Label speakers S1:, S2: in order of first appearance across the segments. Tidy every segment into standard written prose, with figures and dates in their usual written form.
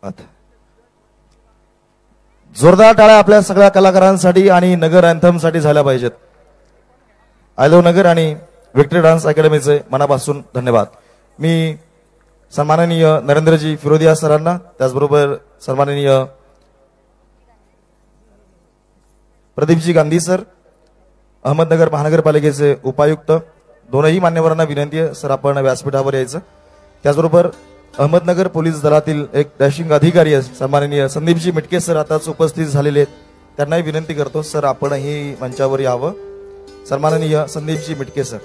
S1: आता जोरदार टाळ्या आपल्या सगळ्या कलाकारांसाठी आणि नगर अँथम साठी झाल्या पाहिजेत। आय लव्ह नगर आणि विक्टरी डान्स अकॅडमीचे मनापासून धन्यवाद। मी सन्माननीय नरेंद्रजी फिरोदिया सरांना, त्याचबरोबर सन्माननीय प्रदीपजी गांधी सर, अहमदनगर महानगरपालिकेचे उपायुक्त, दोनही मान्यवरांना विनंती आहे सर आपण व्यासपीठावर यायचं। त्याचबरोबर अहमदनगर पोलीस दलातील एक डॅशिंग अधिकारी आहे सन्माननीय संदीपजी मिटके सर आताच उपस्थित झालेले आहेत, त्यांनाही विनंती करतो सर आपणही मंचावर यावं। सन्माननीय संदीपजी मिटके सर,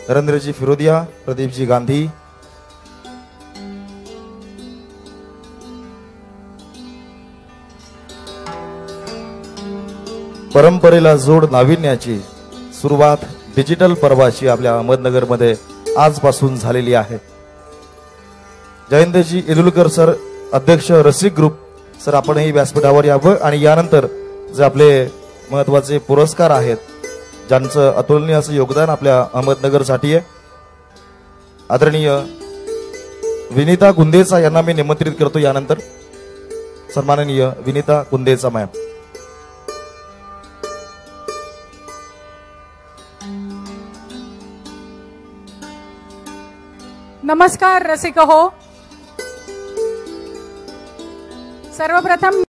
S1: नरेंद्रजी फिरोदिया, प्रदीपजी गांधी, परंपरेला जोड नाविन्याची सुरुवात डिजिटल पर्वाची आपल्या अहमदनगरमध्ये आजपासून झालेली आहे। जयंतजी येलुलकर सर, अध्यक्ष रसिक ग्रुप सर आपणही व्यासपीठावर यावं आणि यानंतर जे आपले महत्त्वाचे पुरस्कार आहेत ज्यांचं अतुलनीय असं योगदान आपल्या अहमदनगरसाठी आहे, आदरणीय विनीता कुंदेचा यांना मी निमंत्रित करतो। यानंतर सन्माननीय विनीता कुंदेचा मॅम।
S2: नमस्कार रसिक हो, सर्वप्रथम